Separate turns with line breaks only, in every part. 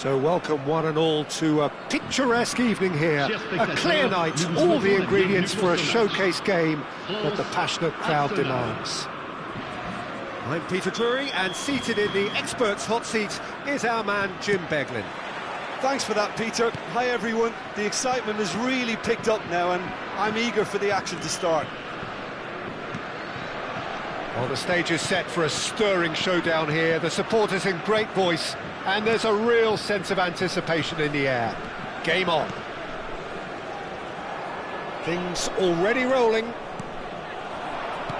So welcome one and all to a picturesque evening here, a clear night, all the ingredients for a showcase game that the passionate crowd demands. I'm Peter Drury, and seated in the experts' hot seat is our man Jim Beglin.
Thanks for that, Peter. Hi everyone. The excitement has really picked up now and I'm eager for the action to start.
Well, the stage is set for a stirring showdown here, the supporters in great voice, and there's a real sense of anticipation in the air. Game on. Things already rolling.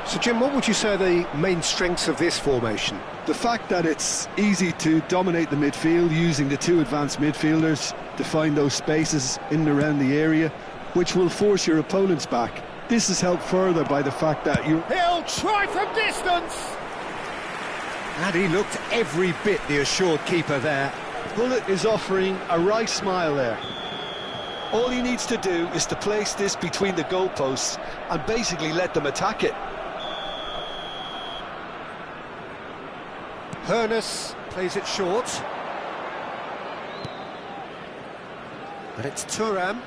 So Jim, what would you say are the main strengths of this formation?
The fact that it's easy to dominate the midfield using the two advanced midfielders to find those spaces in and around the area, which will force your opponents back. This is helped further by the fact that
He'll try from distance! And he looked every bit the assured keeper there.
Bullet is offering a right smile there. All he needs to do is to place this between the goalposts and basically let them attack it.
Hoeneß plays it short. But it's Thuram.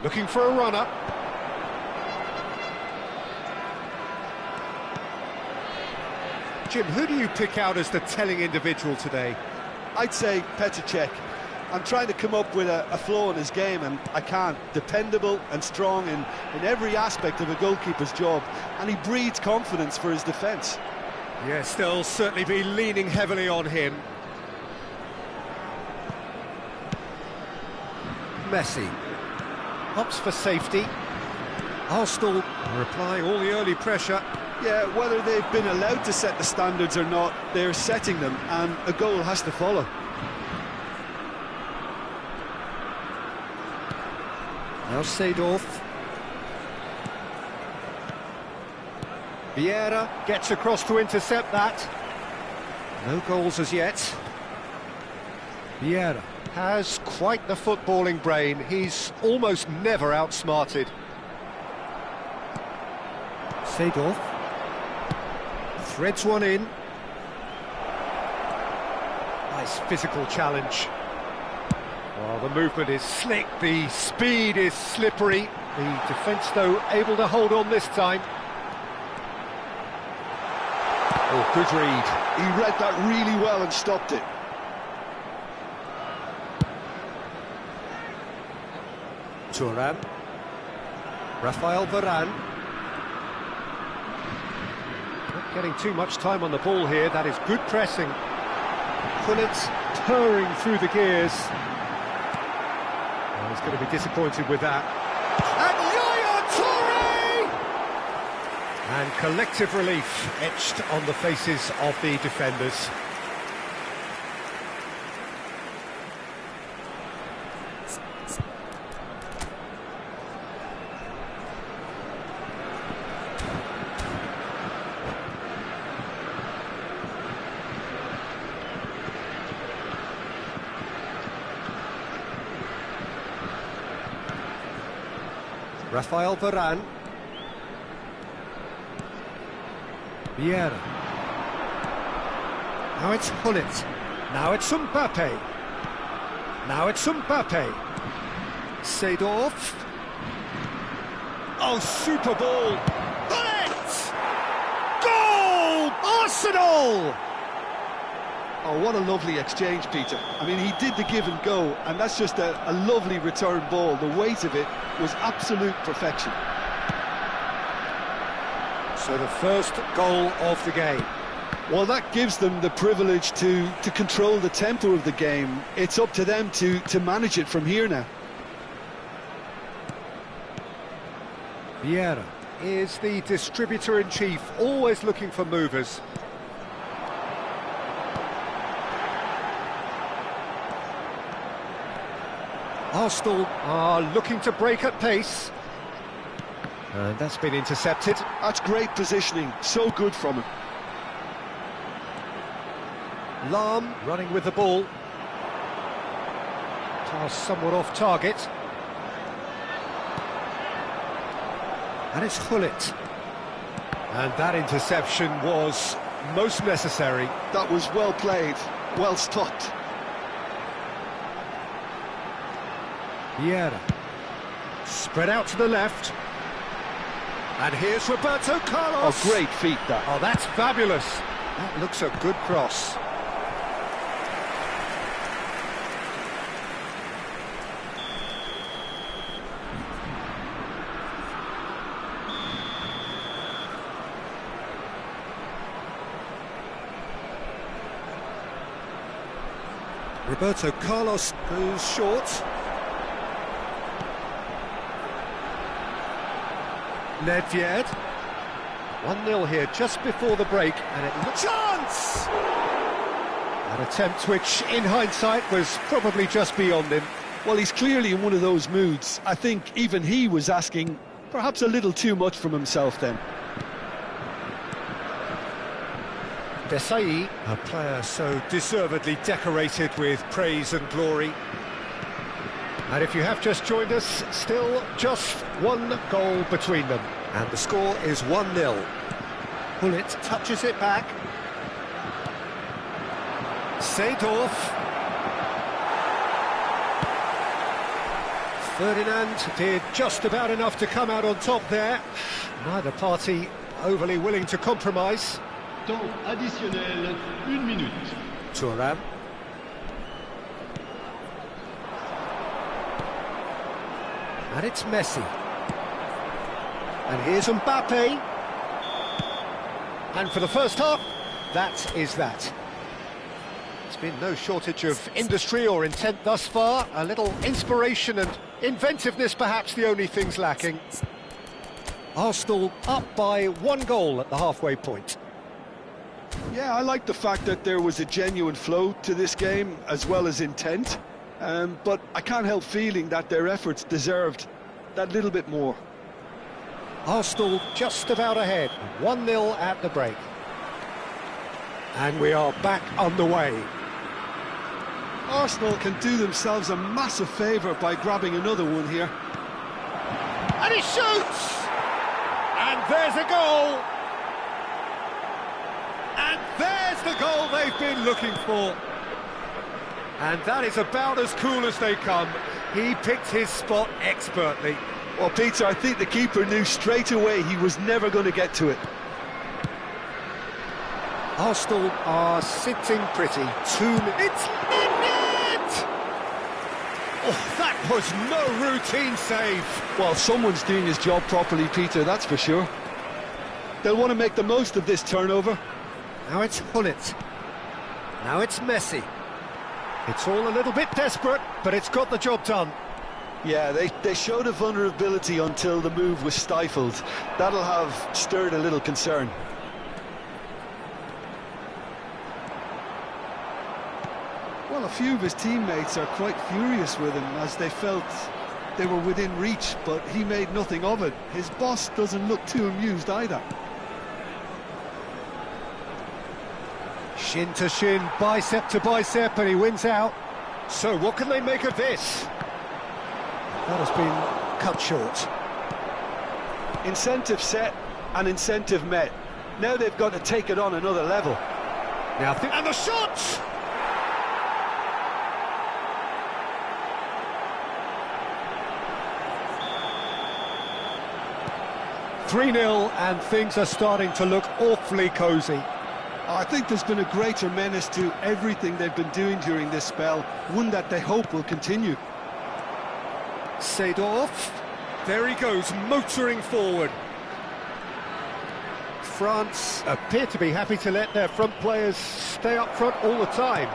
Looking for a runner. Jim, who do you pick out as the telling individual today?
I'd say Petr Cech. I'm trying to come up with a flaw in his game and I can't. Dependable and strong in every aspect of a goalkeeper's job, and he breeds confidence for his defence.
Yes, they'll certainly be leaning heavily on him. Messi opts for safety. Arsenal are applying all the early pressure.
Yeah, whether they've been allowed to set the standards or not, they're setting them, and a goal has to follow.
Now Seedorf. Vieira gets across to intercept that. No goals as yet. Vieira has quite the footballing brain. He's almost never outsmarted. Seedorf threads one in. Nice physical challenge. Well, the movement is slick, the speed is slippery. The defence, though, able to hold on this time. Oh, good read.
He read that really well and stopped it.
Thuram. Rafael Varane. Not getting too much time on the ball here. That is good pressing. Gullit purring through the gears. Well, he's going to be disappointed with that. And Yaya Toure! And collective relief etched on the faces of the defenders. Rafael Varane. Vieira. Now it's Gullit. Now it's Mbappe. Now it's Mbappe. Seedorf. Oh, super ball. Gullit! Goal! Arsenal!
Oh, what a lovely exchange, Peter. I mean, he did the give and go, and that's just a lovely return ball. The weight of it was absolute perfection.
So the first goal of the game.
Well, that gives them the privilege to control the tempo of the game. It's up to them to manage it from here now.
Vieira is the distributor-in-chief, always looking for movers. Arsenal are looking to break at pace. And that's been intercepted.
That's great positioning, so good from him.
Lahm running with the ball. Pass somewhat off target. And it's Gullit. And that interception was most necessary.
That was well played, well stopped.
Vieira. Spread out to the left. And here's Roberto Carlos.
Oh, great feat, that.
Oh, that's fabulous. That looks a good cross. Roberto Carlos goes short. Nedved. 1-0 here just before the break, and it looks... Chance! An attempt which, in hindsight, was probably just beyond him.
Well, he's clearly in one of those moods. I think even he was asking perhaps a little too much from himself then.
Desailly, a player so deservedly decorated with praise and glory. And if you have just joined us, still just one goal between them. And the score is 1-0. Gullit touches it back. Seedorf. Ferdinand did just about enough to come out on top there. Neither party overly willing to compromise.
Temps additionnel, 1 minute.
Thuram. And it's Messi. And here's Mbappe. And for the first half, that is that. There's been no shortage of industry or intent thus far. A little inspiration and inventiveness, perhaps the only things lacking. Arsenal up by 1 goal at the halfway point.
Yeah, I like the fact that there was a genuine flow to this game, as well as intent. But I can't help feeling that their efforts deserved that little bit more.
Arsenal just about ahead, 1-0 at the break. And we are back underway.
Arsenal can do themselves a massive favour by grabbing another one here.
And he shoots! And there's a goal! And there's the goal they've been looking for. And that is about as cool as they come. He picked his spot expertly.
Well, Peter, I think the keeper knew straight away he was never going to get to it.
Arsenal are sitting pretty. It's in! Oh, that was no routine save.
Well, someone's doing his job properly, Peter, that's for sure. They'll want to make the most of this turnover.
Now it's Gullit. Now it's Messi. It's all a little bit desperate, but it's got the job done.
Yeah, they showed a vulnerability until the move was stifled. That'll have stirred a little concern. Well, a few of his teammates are quite furious with him, as they felt they were within reach, but he made nothing of it. His boss doesn't look too amused either.
Shin to shin, bicep to bicep, and he wins out. So what can they make of this? That has been cut short.
Incentive set and incentive met. Now they've got to take it on another level.
Now, and the shot! (3-0) and things are starting to look awfully cosy.
I think there's been a greater menace to everything they've been doing during this spell, one that they hope will continue.
Seedorf, there he goes, motoring forward. France appear to be happy to let their front players stay up front all the time.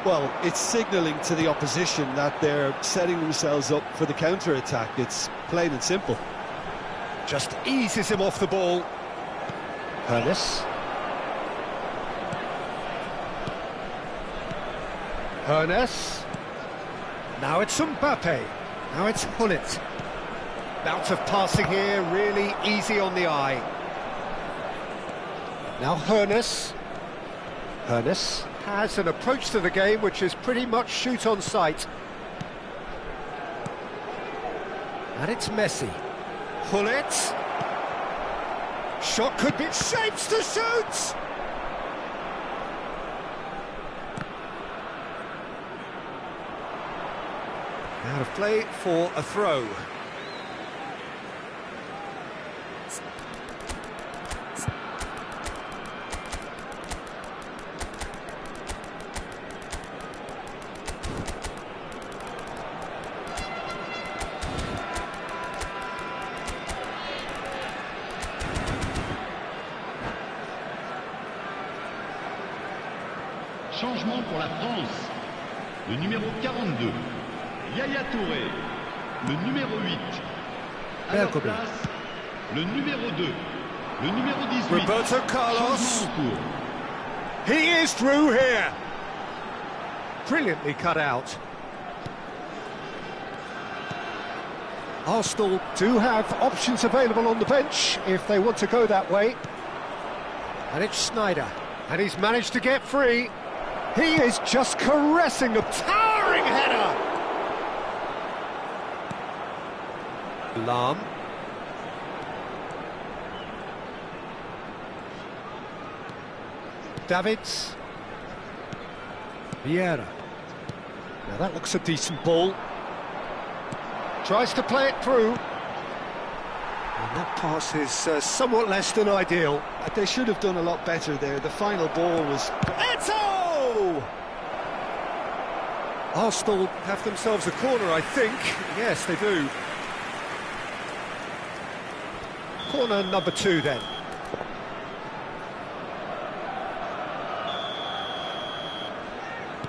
Well, it's signalling to the opposition that they're setting themselves up for the counter-attack. It's plain and simple.
Just eases him off the ball. Hoeneß. Hoeneß. Now it's Mbappe. Now it's Gullit. Bout of passing here, really easy on the eye. Now Hoeneß. Hoeneß has an approach to the game which is pretty much shoot on sight. And it's Messi. Gullit. Shot could be shapes to shoot! Out of play for a throw.
Changement pour la France. Le numéro 42, Yaya Touré. Le numéro 8. À leur place, le numéro 2. Le numéro 18.
Roberto Carlos.
Changement en cours.
He is through here. Brilliantly cut out. Arsenal do have options available on the bench if they want to go that way. And it's Sneijder. And he's managed to get free. He is just caressing a towering header. Lahm. Davids. Vieira. Now that looks a decent ball. Tries to play it through. And that pass is somewhat less than ideal.
They should have done a lot better there. The final ball was...
Eto'o! Arsenal have themselves a corner, I think. Yes, they do. Corner number 2 then.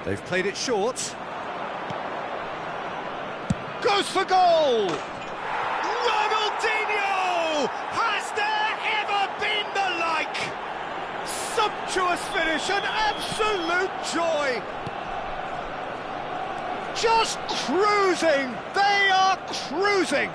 They've played it short. Goes for goal! Ronaldinho! Has there ever been the like? Sumptuous finish, an absolute joy! Just cruising! They are cruising!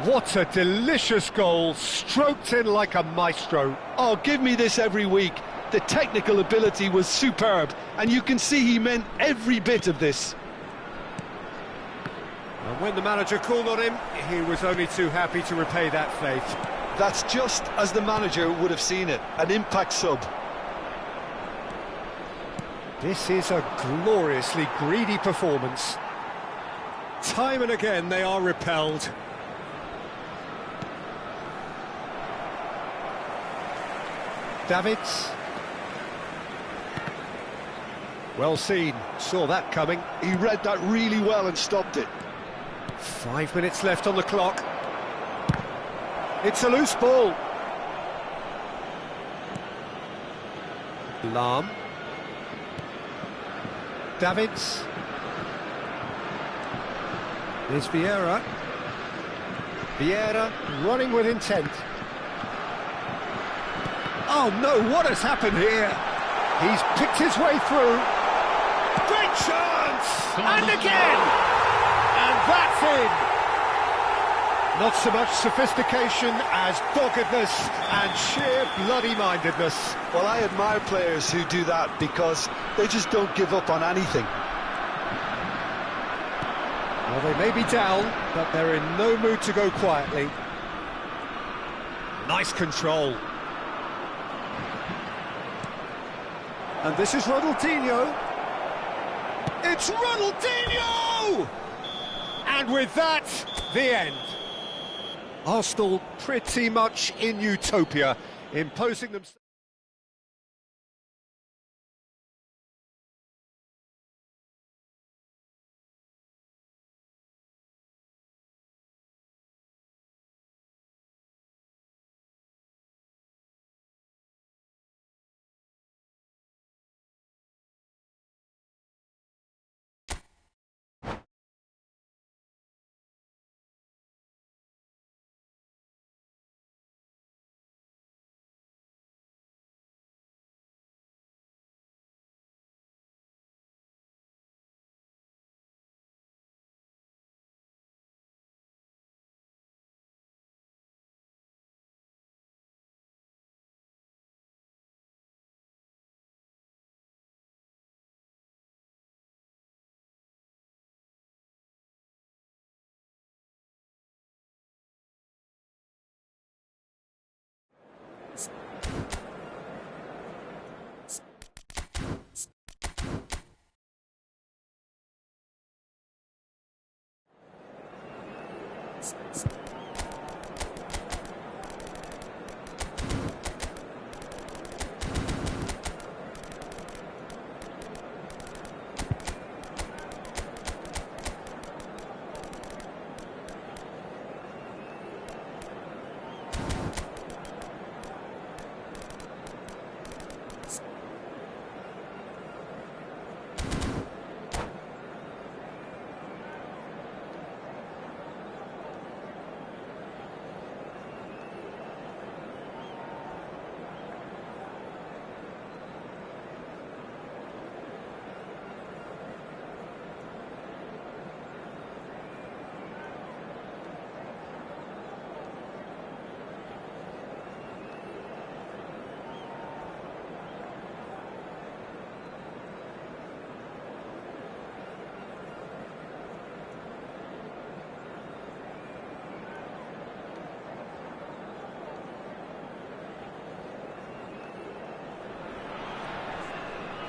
What a delicious goal, stroked in like a maestro.
Oh, give me this every week. The technical ability was superb, and you can see he meant every bit of this.
And when the manager called on him, he was only too happy to repay that faith.
That's just as the manager would have seen it, an impact sub.
This is a gloriously greedy performance. Time and again they are repelled. Davids. Well seen, saw that coming.
He read that really well and stopped it.
5 minutes left on the clock. It's a loose ball. Lahm. Davids. There's Vieira. Vieira running with intent. Oh no, what has happened here? He's picked his way through. Great chance! And again! And that's in! Not so much sophistication as doggedness and sheer bloody-mindedness.
Well, I admire players who do that because they just don't give up on anything.
Well, they may be down, but they're in no mood to go quietly. Nice control. And this is Ronaldinho. It's Ronaldinho! And with that, the end. Arsenal pretty much in utopia, imposing themselves.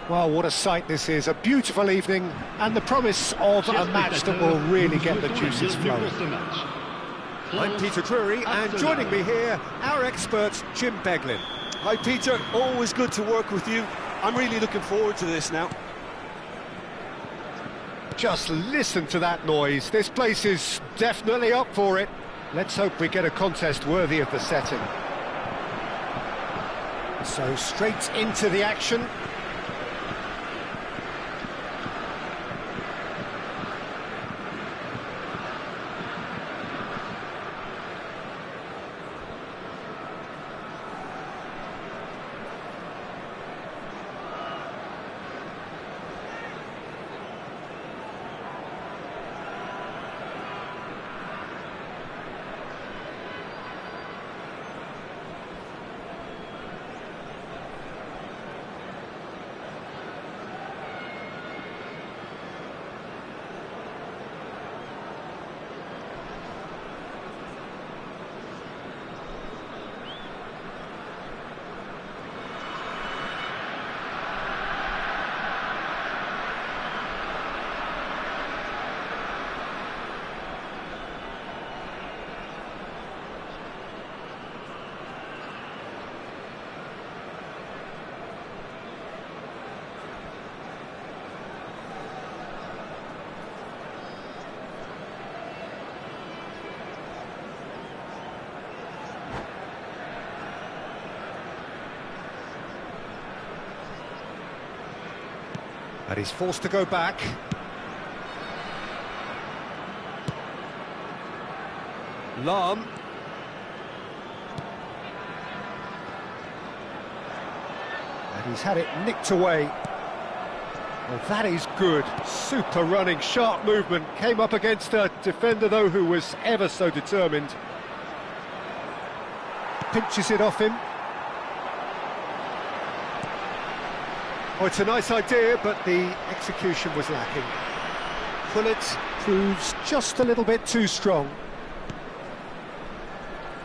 Well, what a sight this is. A beautiful evening and the promise of a match that will really get the juices flowing. I'm Peter Drury, and joining me here, our expert, Jim Beglin.
Hi Peter, always good to work with you. I'm really looking forward to this now.
Just listen to that noise. This place is definitely up for it. Let's hope we get a contest worthy of the setting. So straight into the action. And he's forced to go back. Lahm. And he's had it nicked away. Well, that is good. Super running, sharp movement. Came up against a defender, though, who was ever so determined. Pinches it off him. Oh, it's a nice idea, but the execution was lacking. Gullit proves just a little bit too strong.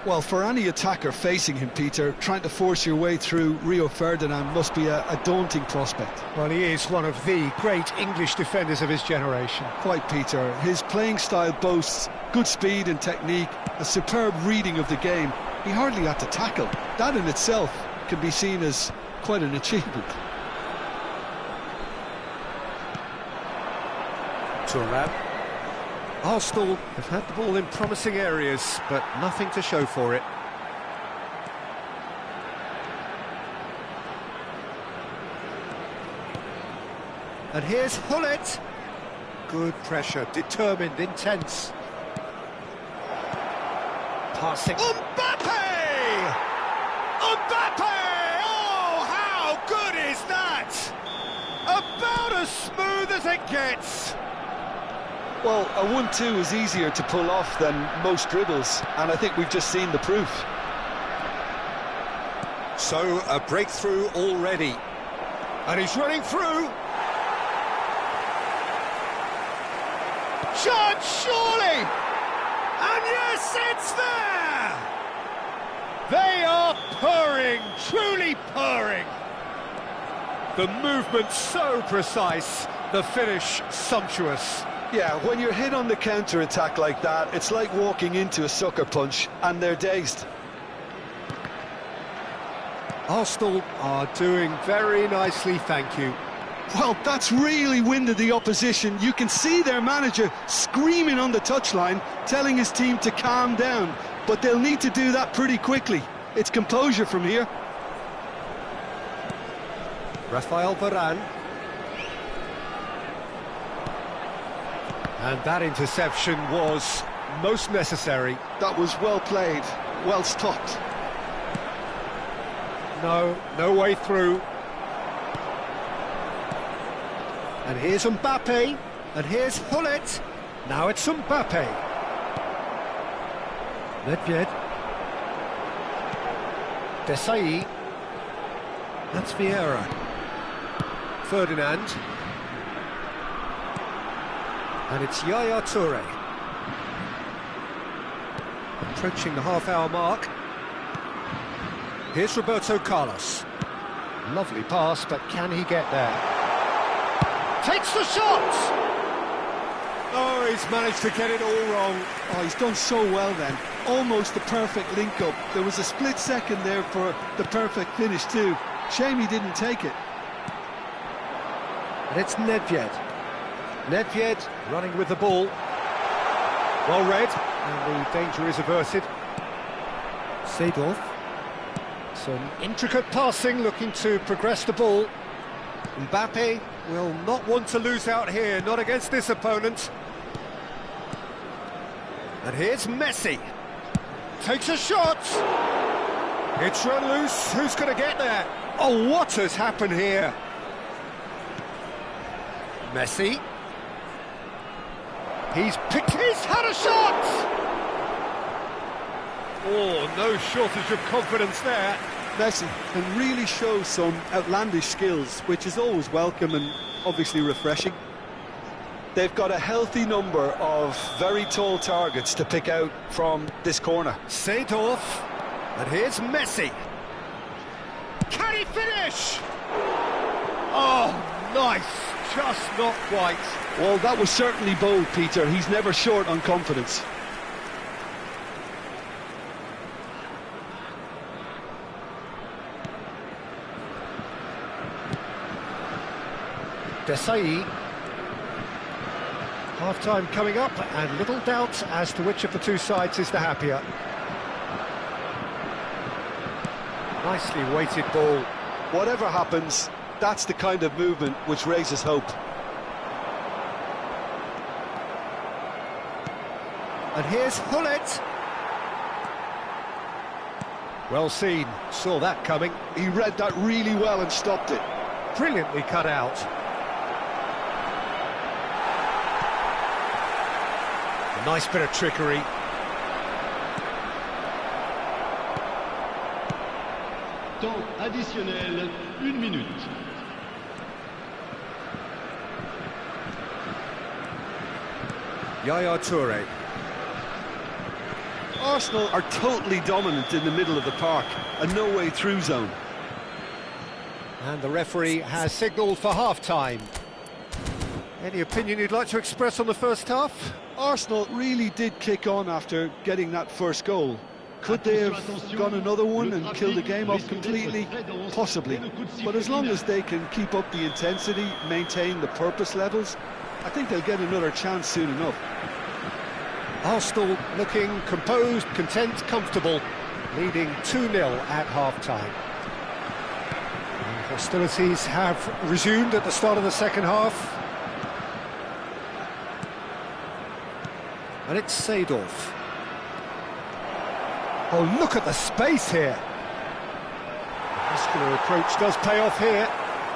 Well, for any attacker facing him, Peter, trying to force your way through Rio Ferdinand must be a daunting prospect.
Well, he is one of the great English defenders of his generation.
Quite, Peter. His playing style boasts good speed and technique, a superb reading of the game. He hardly had to tackle. That in itself can be seen as quite an achievement.
Thuram. Arsenal have had the ball in promising areas, but nothing to show for it. And here's Gullit. Good pressure, determined, intense. Passing. Mbappe! Mbappe! Oh, how good is that? About as smooth as it gets.
Well, a 1-2 is easier to pull off than most dribbles, and I think we've just seen the proof.
So, a breakthrough already. And he's running through. Chance, surely! And yes, it's there! They are purring, truly purring. The movement so precise, the finish sumptuous.
Yeah, when you're hit on the counter-attack like that, it's like walking into a sucker punch, and they're dazed.
Arsenal are doing very nicely, thank you.
Well, that's really winded the opposition. You can see their manager screaming on the touchline, telling his team to calm down. But they'll need to do that pretty quickly. It's composure from here.
Rafael Varane. And that interception was most necessary.
That was well played, well stopped.
No way through. And here's Mbappe, and here's Gullit. Now it's Mbappe. Nedved. Desailly. That's Vieira. Ferdinand. And it's Yaya Toure. Approaching the half-hour mark. Here's Roberto Carlos. Lovely pass, but can he get there? Takes the shot! Oh, he's managed to get it all wrong.
Oh, he's done so well then. Almost the perfect link-up. There was a split second there for the perfect finish too. Shame he didn't take it.
And it's Nedved. Nedved running with the ball. Well read, and the danger is averted. Seedorf. Some intricate passing, looking to progress the ball. Mbappe will not want to lose out here, not against this opponent. And here's Messi. Takes a shot. It's run loose. Who's going to get there? Oh, what has happened here? Messi. He's had a shot! Oh, no shortage of confidence there.
Messi can really show some outlandish skills, which is always welcome and obviously refreshing. They've got a healthy number of very tall targets to pick out from this corner.
Seedorf, and here's Messi. Can he finish? Oh, nice, just not quite.
Well, that was certainly bold, Peter. He's never short on confidence.
Desailly. Half-time coming up, and little doubt as to which of the two sides is the happier. Nicely weighted ball.
Whatever happens, that's the kind of movement which raises hope.
And here's Hullet. Well seen, saw that coming.
He read that really well and stopped it.
Brilliantly cut out. A nice bit of trickery.
Temps additionnel, 1 minute.
Yaya Toure.
Arsenal are totally dominant in the middle of the park, a no-way through zone.
And the referee has signalled for half-time. Any opinion you'd like to express on the first half?
Arsenal really did kick on after getting that first goal. Could they have gone another one and killed the game off completely? Possibly. But as long as they can keep up the intensity, maintain the purpose levels, I think they'll get another chance soon enough.
Arsenal looking composed, content, comfortable, leading 2-0 at half-time. Hostilities have resumed at the start of the second half. And it's Seedorf. Oh, look at the space here. Muscular approach does pay off here.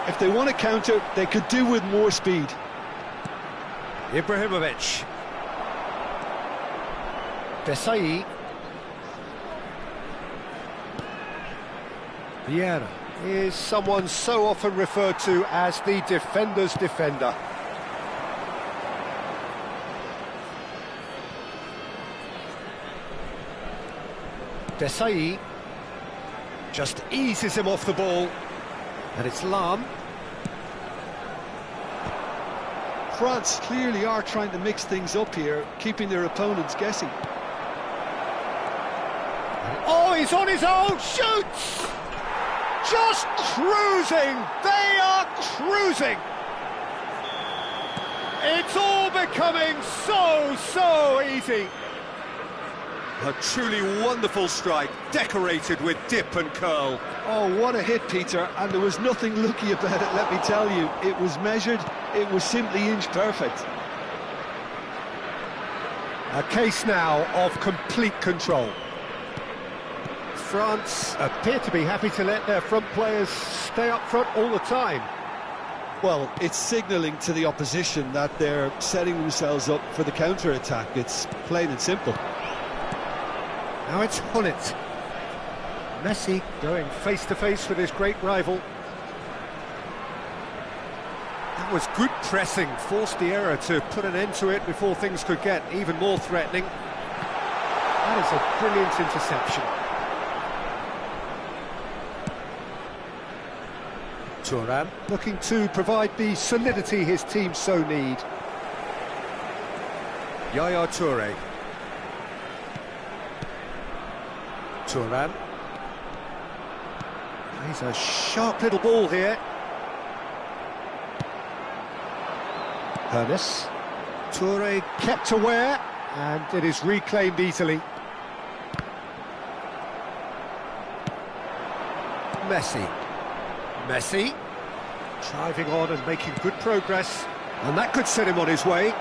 If they want to counter, they could do with more speed.
Ibrahimovic. Desailly. Vieira is someone so often referred to as the defender's defender. Desailly just eases him off the ball, and it's Lahm.
France clearly are trying to mix things up here, keeping their opponents guessing.
Oh, he's on his own, shoots! Just cruising, they are cruising! It's all becoming so easy. A truly wonderful strike, decorated with dip and curl.
Oh, what a hit, Peter, and there was nothing lucky about it, let me tell you. It was measured, it was simply inch perfect.
A case now of complete control. France appear to be happy to let their front players stay up front all the time.
Well, it's signalling to the opposition that they're setting themselves up for the counter-attack. It's plain and simple.
Now it's Hullet. Messi going face-to-face with his great rival. That was good pressing, forced the error to put an end to it before things could get even more threatening. That is a brilliant interception. Thuram looking to provide the solidity his team so need. Yaya Toure. Thuram. He's a sharp little ball here. Hermes. Toure kept aware, and it is reclaimed easily. Messi. Driving on and making good progress, and that could set him on his way.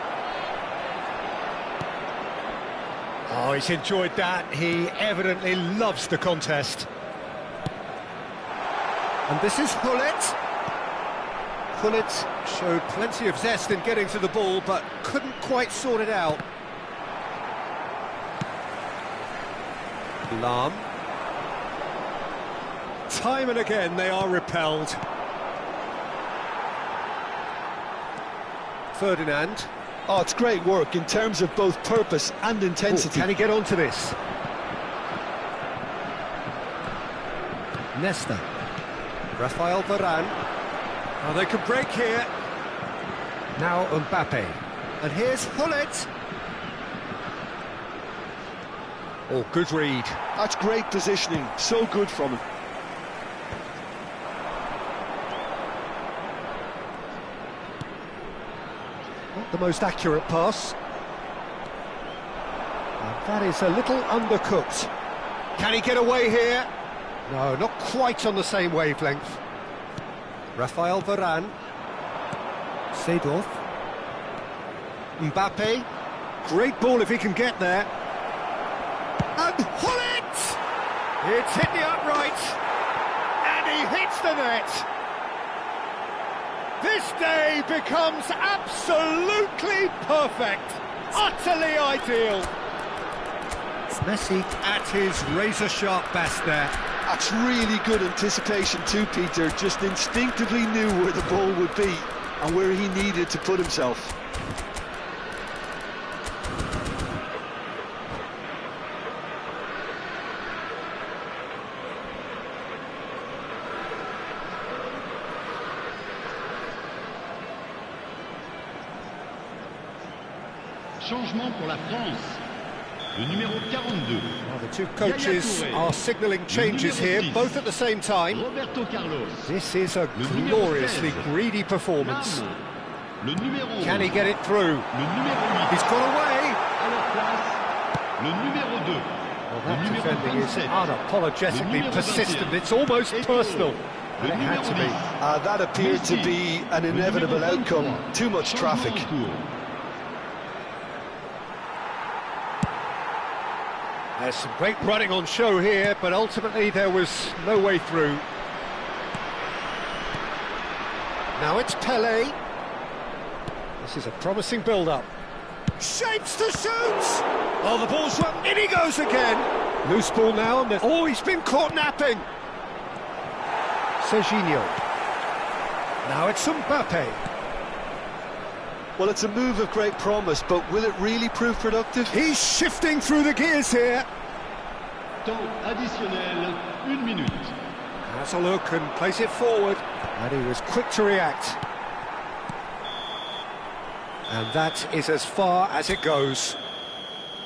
Oh, he's enjoyed that. He evidently loves the contest. And this is Gullit. Gullit showed plenty of zest in getting to the ball, but couldn't quite sort it out. Lahm. Time and again they are repelled. Ferdinand.
Oh, it's great work in terms of both purpose and intensity.
Can he get onto this? Nesta. Rafael Varane. Oh, they can break here. Now Mbappe. And here's Gullit. Oh, good read.
That's great positioning, so good from him.
Not the most accurate pass. And that is a little undercooked. Can he get away here? No, not quite on the same wavelength. Rafael Varane. Seedorf. Mbappe. Great ball if he can get there. And Gullit! It's hit the upright. And he hits the net. This day becomes absolutely perfect. Utterly ideal. Messi at his razor-sharp best there.
That's really good anticipation too, Peter. Just instinctively knew where the ball would be and where he needed to put himself.
Changement pour la France. Le numéro 42.
Well, the two coaches are signalling changes here, both at the same time.
Roberto Carlos.
This is a gloriously greedy performance.
Le numéro.
Can he get it through?
Le numéro 8.
He's got away.
À leur place, le numéro 2.
Well, that defending is unapologetically persistent. It's almost personal. And it had to be.
That appeared to be an inevitable outcome. Too much traffic.
There's some great running on show here, but ultimately there was no way through. Now it's Pelé. This is a promising build-up. Shapes to shoot! Oh, the ball's run. In he goes again. Loose ball now, and oh, he's been caught napping. Serginho. Now it's Mbappe.
Well, it's a move of great promise, but will it really prove productive?
He's shifting through the gears here.
Temps additionnel, 1 minute.
Has a look and plays it forward. And he was quick to react. And that is as far as it goes.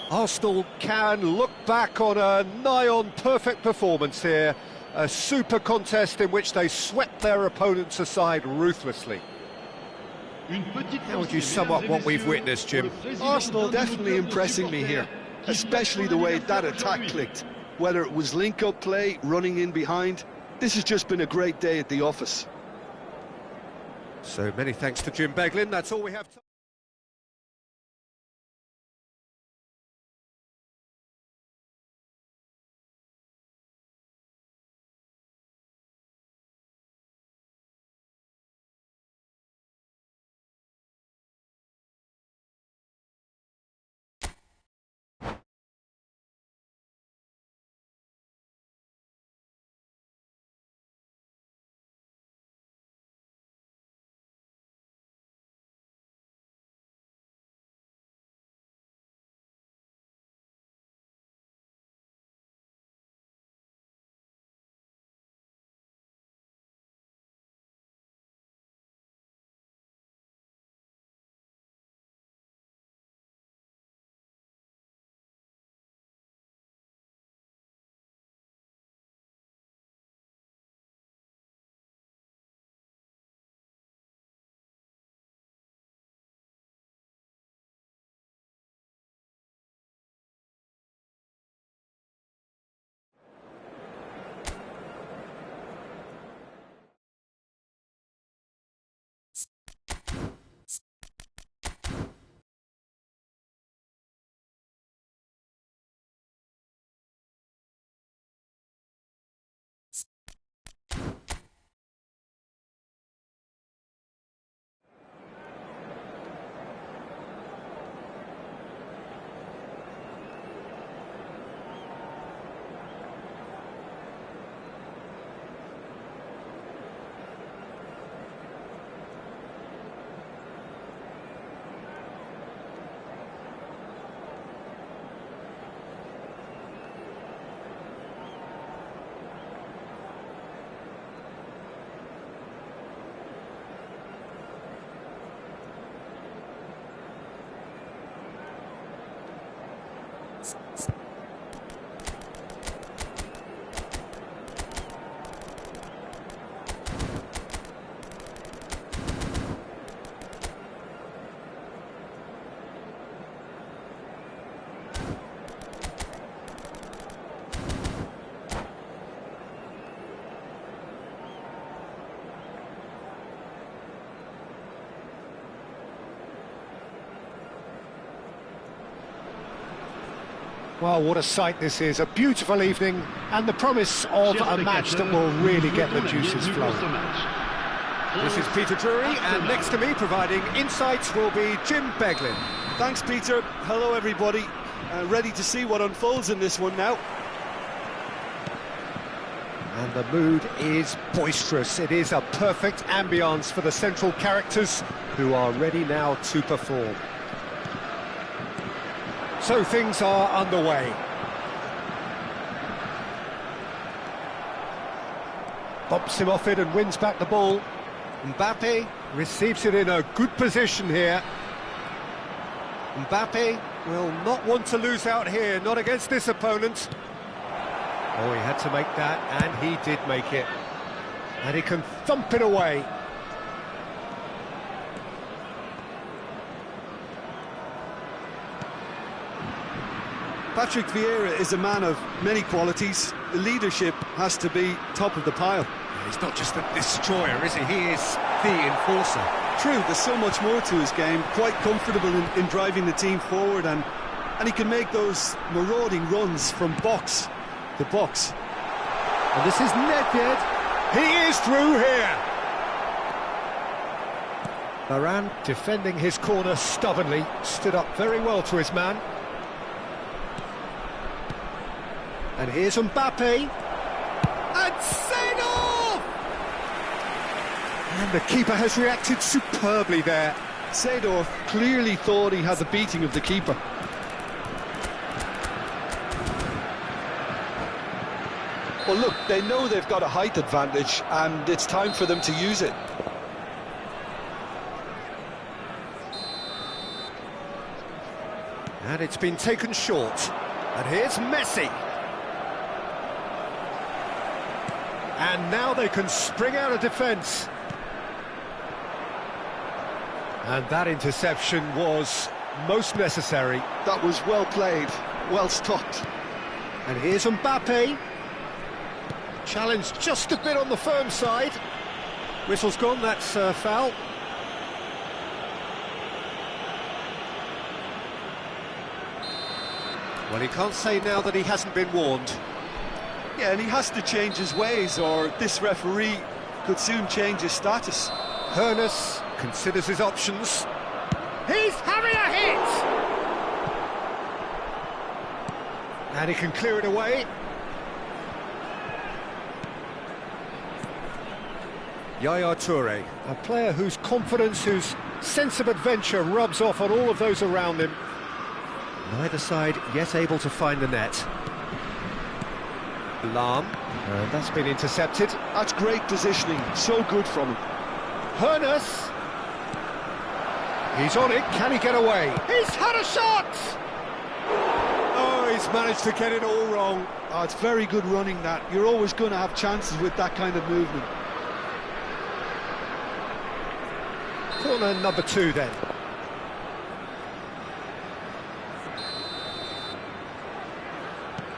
Arsenal can look back on a nigh-on perfect performance here. A super contest in which they swept their opponents aside ruthlessly. How would you sum up what we've witnessed, Jim?
Arsenal definitely impressing me here, especially the way that attack clicked. Whether it was link-up play, running in behind, this has just been a great day at the office.
So many thanks to Jim Beglin. That's all we have time. Well, what a sight this is, a beautiful evening, and the promise of a match that will really get the juices flowing. This is Peter Drury, and next to me, providing insights, will be Jim Beglin.
Thanks, Peter. Hello, everybody. Ready to see what unfolds in this one now.
And the mood is boisterous. It is a perfect ambience for the central characters, who are ready now to perform. So things are underway. Bumps him off it and wins back the ball. Mbappe receives it in a good position here. Mbappe will not want to lose out here, not against this opponent. Oh, he had to make that, and he did make it. And he can thump it away.
Patrick Vieira is a man of many qualities. The leadership has to be top of the pile.
He's not just a destroyer, is he? He is the enforcer.
True, there's so much more to his game. Quite comfortable in driving the team forward, and he can make those marauding runs from box to box.
And this is Nedved. He is through here. Varane defending his corner stubbornly, stood up very well to his man. And here's Mbappe. And Seedorf! And the keeper has reacted superbly there.
Seedorf clearly thought he had the beating of the keeper. Well, look, they know they've got a height advantage, and it's time for them to use it.
And it's been taken short. And here's Messi. And now they can spring out of defence. And that interception was most necessary.
That was well played, well stopped.
And here's Mbappe. Challenged just a bit on the firm side. Whistle's gone, that's foul. Well, he can't say now that he hasn't been warned.
Yeah, and he has to change his ways, or this referee could soon change his status.
Hoeneß considers his options. He's having a hit! And he can clear it away. Yaya Toure, a player whose confidence, whose sense of adventure rubs off on all of those around him. Neither side yet able to find the net. Lahm, and that's been intercepted.
That's great positioning, so good from him.
Hoeneß. He's on it, can he get away? He's had a shot! Oh, he's managed to get it all wrong.
Oh, it's very good running, that. You're always going to have chances with that kind of movement.
Corner number 2 then.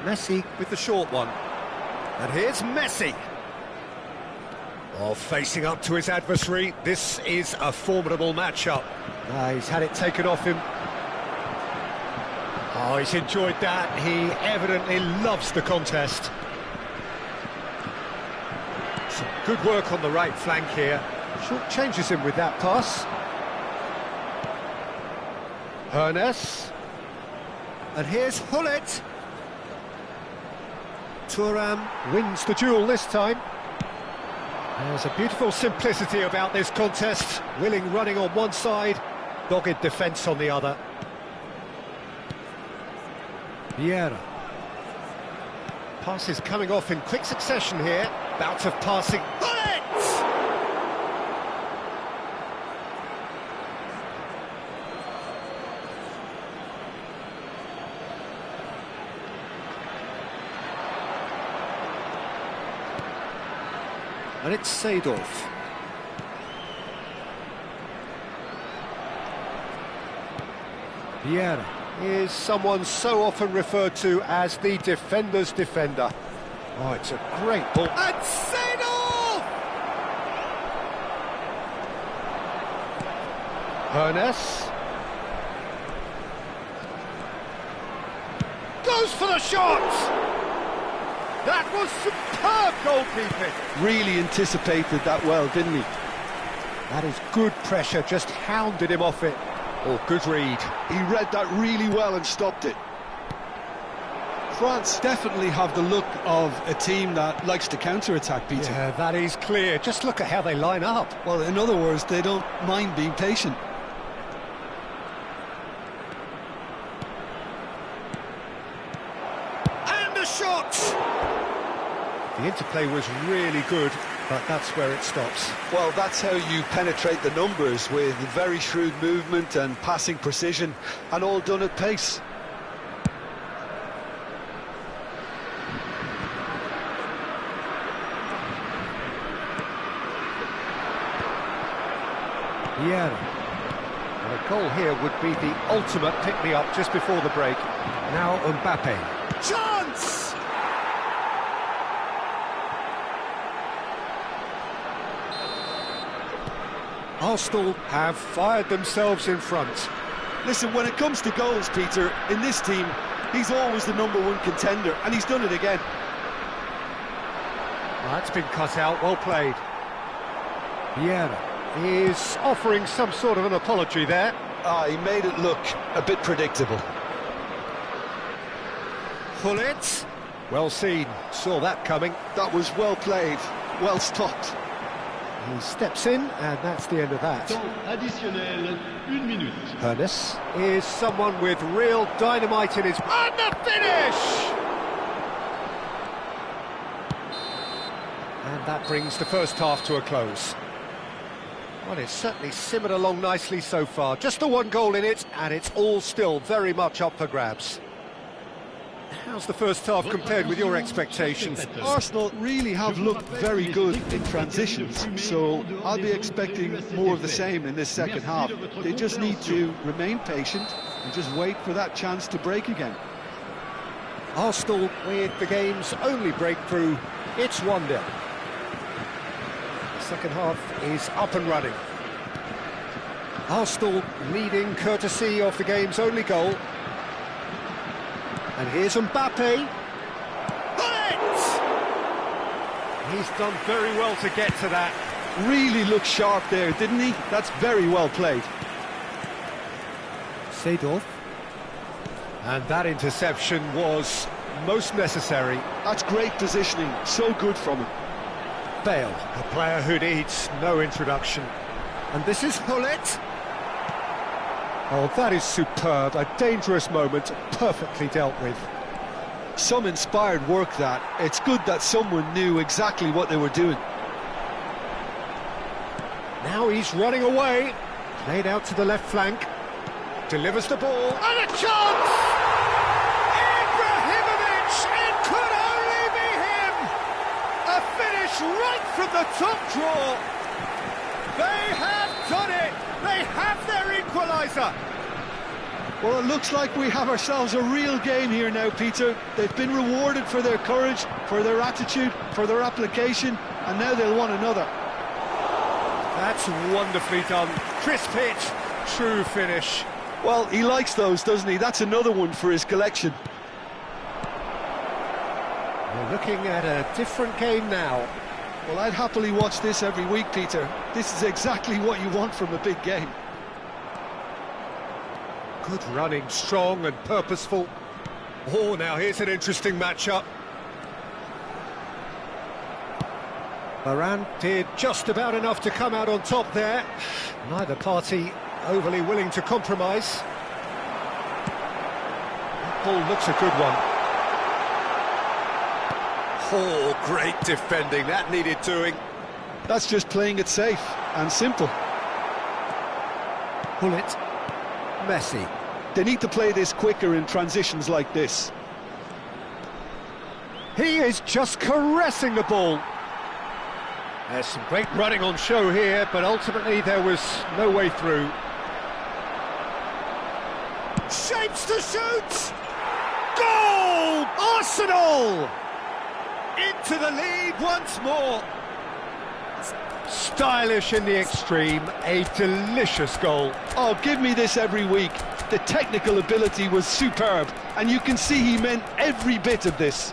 Messi with the short one. And here's Messi. Oh, facing up to his adversary. This is a formidable matchup. He's had it taken off him. Oh, he's enjoyed that. He evidently loves the contest. Some good work on the right flank here. Short changes him with that pass. Hoeneß. And here's Hullet. Thuram wins the duel this time. There's a beautiful simplicity about this contest. Willing running on one side, dogged defence on the other. Vieira. Passes coming off in quick succession here. Bout of passing. Hullet! And it's Seedorf. Vieira is someone so often referred to as the defender's defender. Oh, it's a great ball. And Seedorf! Hoeneß. goes for the shot! That was superb goalkeeping.
Really anticipated that well, didn't he?
That is good pressure, just hounded him off it. Oh, good read.
He read that really well and stopped it. France definitely have the look of a team that likes to counter-attack, Peter.
Yeah, that is clear. Just look at how they line up.
Well, in other words, they don't mind being patient.
And the shot! The interplay was really good, but that's where it stops.
Well, that's how you penetrate the numbers, with very shrewd movement and passing precision, and all done at pace.
Yeah. And a goal here would be the ultimate pick-me-up just before the break. Now Mbappe. Chance! Arsenal have fired themselves in front.
Listen, when it comes to goals, Peter, in this team, he's always the #1 contender, and he's done it again.
That's been cut out, well played. Vieira is offering some sort of an apology there.
He made it look a bit predictable.
Gullit, well seen, saw that coming.
That was well played, well stopped.
He steps in, and that's the end of that.
Temps additionnel, 1 minute.
Hoeneß is someone with real dynamite in his... And the finish! And that brings the first half to a close. Well, it's certainly simmered along nicely so far. Just the one goal in it, and it's all still very much up for grabs. How's the first half compared with your expectations?
Arsenal really have looked very good in transitions, so I'll be expecting more of the same in this second half. They just need to remain patient and just wait for that chance to break again.
Arsenal with the game's only breakthrough. It's 1-0. The second half is up and running. Arsenal leading courtesy of the game's only goal. And here's Mbappe. Gullit! He's done very well to get to that.
Really looked sharp there, didn't he? That's very well played.
Seedorf. And that interception was most necessary.
That's great positioning, so good from him.
Bale, a player who needs no introduction. And this is Gullit. Oh, that is superb, a dangerous moment, perfectly dealt with.
Some inspired work that. It's good that someone knew exactly what they were doing.
Now he's running away, played out to the left flank, delivers the ball, and a chance! Ibrahimovic, it could only be him! A finish right from the top draw. They have done it! They have their equaliser!
Well, it looks like we have ourselves a real game here now, Peter. They've been rewarded for their courage, for their attitude, for their application, and now they'll want another.
That's wonderfully done. Crisp hit, true finish.
Well, he likes those, doesn't he? That's another one for his collection.
We're looking at a different game now.
Well, I'd happily watch this every week, Peter. This is exactly what you want from a big game.
Good running, strong and purposeful. Oh, now here's an interesting matchup. Varane did just about enough to come out on top there. Neither party overly willing to compromise. That ball looks a good one. Oh, great defending, that needed doing.
That's just playing it safe and simple.
Gullit, Messi.
They need to play this quicker in transitions like this.
He is just caressing the ball. There's some great running on show here, but ultimately there was no way through. Shapes to shoot! Goal! Arsenal! Into the lead once more. Stylish in the extreme, a delicious goal.
Oh, give me this every week. The technical ability was superb, and you can see he meant every bit of this.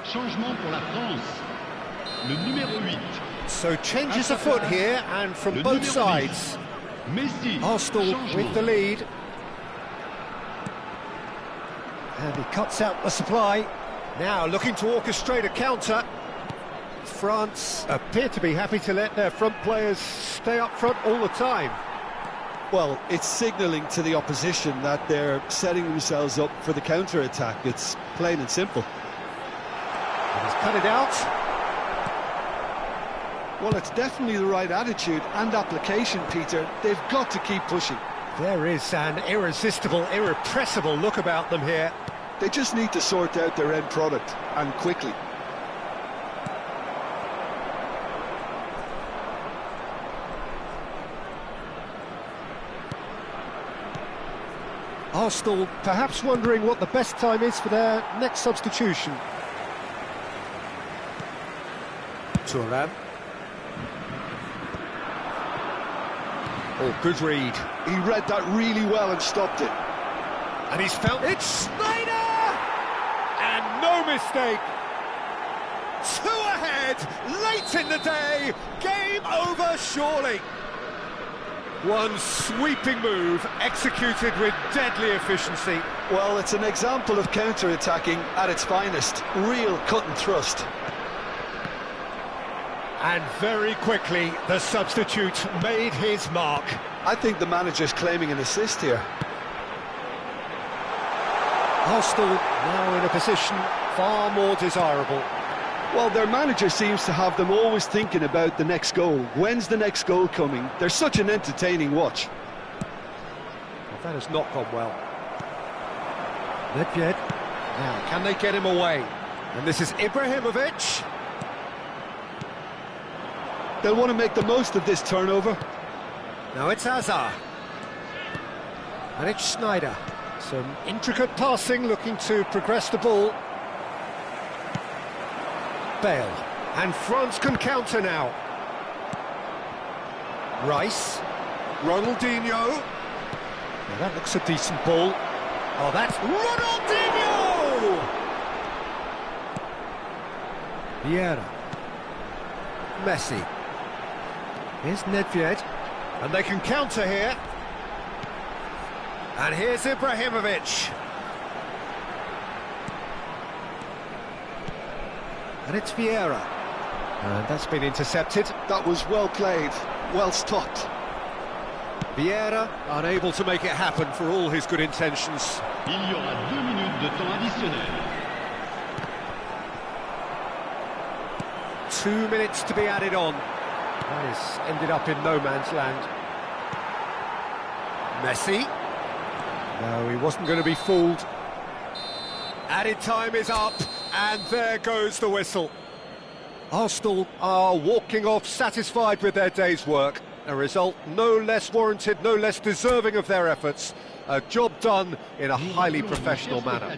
Changement pour la France. Le numéro 8.
So changes afoot here, and from both sides.
Messi.
Arsenal with the lead. And he cuts out the supply. Now looking to orchestrate a counter. France appear to be happy to let their front players stay up front all the time.
Well, it's signalling to the opposition that they're setting themselves up for the counter-attack. It's plain and simple.
And he's cut it out.
Well, it's definitely the right attitude and application, Peter. They've got to keep pushing.
There is an irresistible, irrepressible look about them here.
They just need to sort out their end product, and quickly.
Arsenal perhaps wondering what the best time is for their next substitution. Thuram. Oh, good read.
He read that really well and stopped it.
And he's found it. Snyder! And no mistake. 2 ahead, late in the day. Game over, surely. One sweeping move, executed with deadly efficiency.
Well, it's an example of counter-attacking at its finest. Real cut and thrust.
And very quickly, the substitute made his mark.
I think the manager's claiming an assist here.
Arsenal now in a position far more desirable.
Well, their manager seems to have them always thinking about the next goal. When's the next goal coming? They're such an entertaining watch.
Well, that has not gone well. Nedved. Now, can they get him away? And this is Ibrahimovic.
They'll want to make the most of this turnover.
Now it's Hazard. And it's Snyder. Some intricate passing, looking to progress the ball. Bale. And France can counter now. Rice. Ronaldinho. Now that looks a decent ball. Oh, that's Ronaldinho! Vieira. Messi. Here's Nedved. And they can counter here. And here's Ibrahimovic. And it's Vieira. And that's been intercepted.
That was well played, well stopped.
Vieira unable to make it happen for all his good intentions.
Il y aura 2 minutes de temps additionnel.
2 minutes to be added on. That has ended up in no man's land. Messi. No, he wasn't going to be fooled. Added time is up, and there goes the whistle. Arsenal are walking off satisfied with their day's work. A result no less warranted, no less deserving of their efforts. A job done in a highly professional manner.